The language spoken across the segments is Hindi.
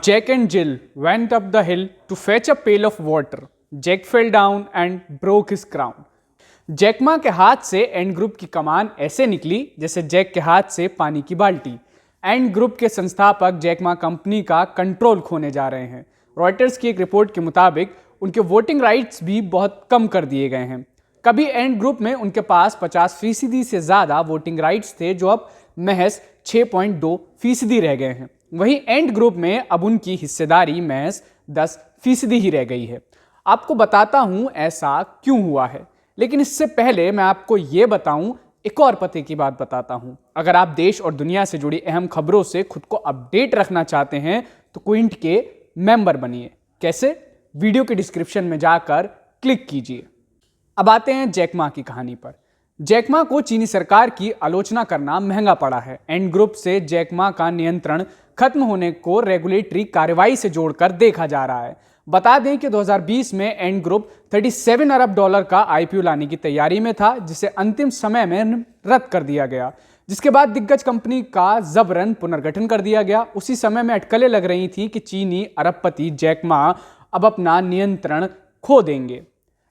Jack and Jill went up the hill to fetch a pail of water. Jack fell down and broke his crown. Jack Ma के हाथ से एंड ग्रुप की कमान ऐसे निकली जैसे जैक के हाथ से पानी की बाल्टी। एंड ग्रुप के संस्थापक जैकमा कंपनी का कंट्रोल खोने जा रहे हैं। रॉयटर्स की एक रिपोर्ट के मुताबिक उनके वोटिंग राइट्स भी बहुत कम कर दिए गए हैं। कभी एंड ग्रुप में उनके पास 50% से ज़्यादा वोटिंग राइट्स थे, जो अब महज 6.2% रह गए हैं। वहीं एंड ग्रुप में अब उनकी हिस्सेदारी महज 10% ही रह गई है। आपको बताता हूं ऐसा क्यों हुआ है, लेकिन इससे पहले मैं आपको ये बताऊं, एक और पते की बात बताता हूं। अगर आप देश और दुनिया से जुड़ी अहम खबरों से खुद को अपडेट रखना चाहते हैं तो क्विंट के मेंबर बनिए। कैसे? वीडियो के डिस्क्रिप्शन में जाकर क्लिक कीजिए। अब आते हैं जैकमा की कहानी पर। जैकमा को चीनी सरकार की आलोचना करना महंगा पड़ा है। एंड ग्रुप से जैकमा का नियंत्रण खत्म होने को रेगुलेटरी कार्रवाई से जोड़कर देखा जा रहा है। बता दें कि 2020 में एंड ग्रुप 37 अरब डॉलर का आईपीओ लाने की तैयारी में था, जिसे अंतिम समय में रद्द कर दिया गया, जिसके बाद दिग्गज कंपनी का जबरन पुनर्गठन कर दिया गया। उसी समय में अटकलें लग रही थी कि चीनी अरबपति जैकमा अब अपना नियंत्रण खो देंगे।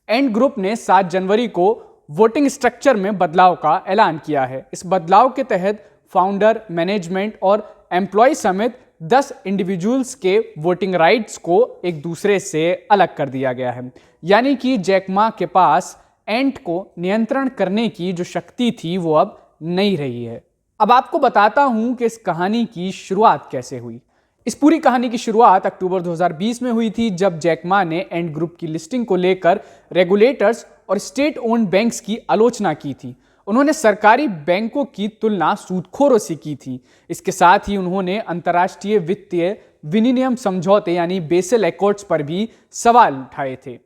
एंड ग्रुप ने 7 जनवरी को वोटिंग स्ट्रक्चर में बदलाव का ऐलान किया है। इस बदलाव के तहत फाउंडर, मैनेजमेंट और एम्प्लॉय समेत 10 इंडिविजुअल्स के वोटिंग राइट्स को एक दूसरे से अलग कर दिया गया है। यानी कि जैकमा के पास एंड को नियंत्रण करने की जो शक्ति थी वो अब नहीं रही है। अब आपको बताता हूं कि इस कहानी की शुरुआत कैसे हुई। इस पूरी कहानी की शुरुआत अक्टूबर 2020 में हुई थी, जब जैकमा ने एंड ग्रुप की लिस्टिंग को लेकर रेगुलेटर्स और स्टेट ओन्ड बैंक्स की आलोचना की थी। उन्होंने सरकारी बैंकों की तुलना सूदखोरों से की थी। इसके साथ ही उन्होंने अंतर्राष्ट्रीय वित्तीय विनियम समझौते यानी बेसल एकॉर्ड्स पर भी सवाल उठाए थे।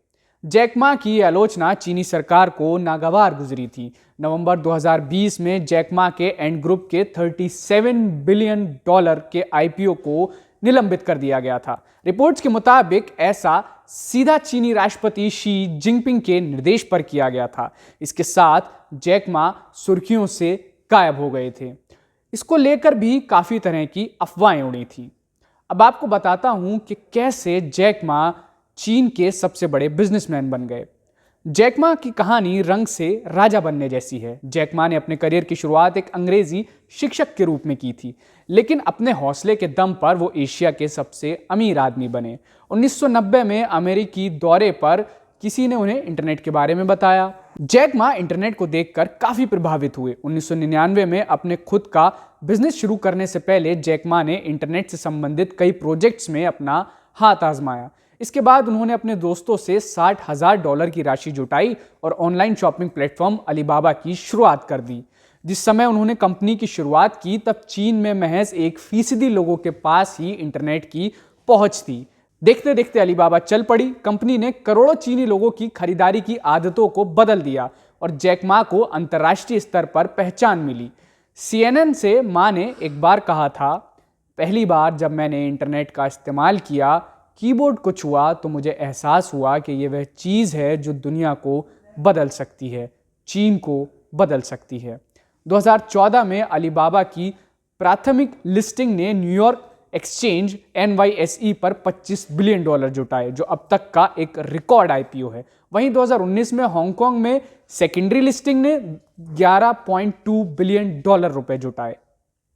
जैकमा की आलोचना चीनी सरकार को नागवार गुजरी थी। नवंबर 2020 में जैकमा के एंड ग्रुप के 37 बिलियन डॉलर के आईपीओ को निलंबित कर दिया गया था। रिपोर्ट्स के मुताबिक ऐसा सीधा चीनी राष्ट्रपति शी जिनपिंग के निर्देश पर किया गया था। इसके साथ जैकमा सुर्खियों से गायब हो गए थे। इसको लेकर भी काफी तरह की अफवाहें उड़ी थी। अब आपको बताता हूं कि कैसे जैकमा चीन के सबसे बड़े बिजनेसमैन बन गए। जैकमा की कहानी रंग से राजा बनने जैसी है। जैकमा ने अपने करियर की शुरुआत एक अंग्रेजी शिक्षक के रूप में की थी, लेकिन अपने हौसले के दम पर वो एशिया के सबसे अमीर आदमी बने। 1990 में अमेरिकी दौरे पर किसी ने उन्हें इंटरनेट के बारे में बताया। जैकमा इंटरनेट को देखकर काफी प्रभावित हुए। 1999 में अपने खुद का बिजनेस शुरू करने से पहले जैकमा ने इंटरनेट से संबंधित कई प्रोजेक्ट्स में अपना हाथ आजमाया। इसके बाद उन्होंने अपने दोस्तों से $60,000 की राशि जुटाई और ऑनलाइन शॉपिंग प्लेटफॉर्म अलीबाबा की शुरुआत कर दी। जिस समय उन्होंने कंपनी की शुरुआत की, तब चीन में महज 1% लोगों के पास ही इंटरनेट की पहुंच थी। देखते देखते अलीबाबा चल पड़ी। कंपनी ने करोड़ों चीनी लोगों की खरीदारी की आदतों को बदल दिया और जैकमा को अंतर्राष्ट्रीय स्तर पर पहचान मिली। CNN से मां ने एक बार कहा था, पहली बार जब मैंने इंटरनेट का इस्तेमाल किया, कीबोर्ड को छुआ तो मुझे एहसास हुआ कि यह वह चीज़ है जो दुनिया को बदल सकती है, चीन को बदल सकती है। 2014 में अलीबाबा की प्राथमिक लिस्टिंग ने न्यूयॉर्क एक्सचेंज NYSE पर $25 बिलियन जुटाए, जो अब तक का एक रिकॉर्ड आईपीओ है। वहीं 2019 में हांगकांग में सेकेंडरी लिस्टिंग ने $11.2 बिलियन रुपए जुटाए।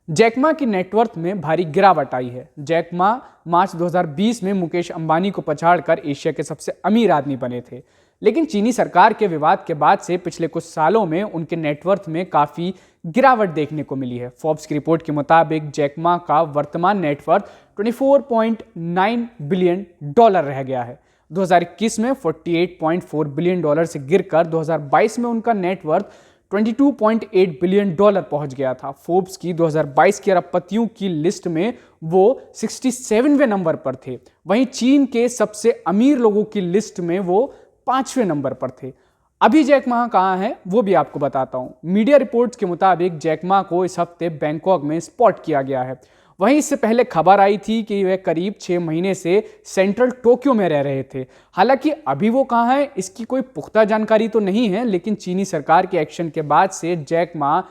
जैकमा की नेटवर्थ में भारी गिरावट आई है। जैकमा मार्च 2020 में मुकेश अंबानी को पछाड़कर एशिया के सबसे अमीर आदमी बने थे, लेकिन चीनी सरकार के विवाद के बाद से पिछले कुछ सालों में उनके नेटवर्थ में काफी गिरावट देखने को मिली है। फोर्ब्स की रिपोर्ट के मुताबिक जैकमा का वर्तमान नेटवर्थ $24.9 बिलियन रह गया है। 2021 में $48.4 बिलियन से गिरकर 2022 में उनका नेटवर्थ $22.8 बिलियन पहुंच गया था। फोर्ब्स की 2022 के अरबपतियों की लिस्ट में वो 67वें नंबर पर थे। वहीं चीन के सबसे अमीर लोगों की लिस्ट में वो 5वें नंबर पर थे। अभी जैकमा कहाँ है वो भी आपको बताता हूं। मीडिया रिपोर्ट्स के मुताबिक जैकमा को इस हफ्ते बैंकॉक में स्पॉट किया गया है। वहीं इससे पहले खबर आई थी कि वे करीब 6 महीने से सेंट्रल टोक्यो में रह रहे थे। हालांकि अभी वो कहाँ है इसकी कोई पुख्ता जानकारी तो नहीं है, लेकिन चीनी सरकार के एक्शन के बाद से जैकमा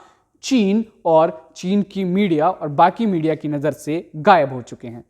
चीन और चीन की मीडिया और बाकी मीडिया की नज़र से गायब हो चुके हैं।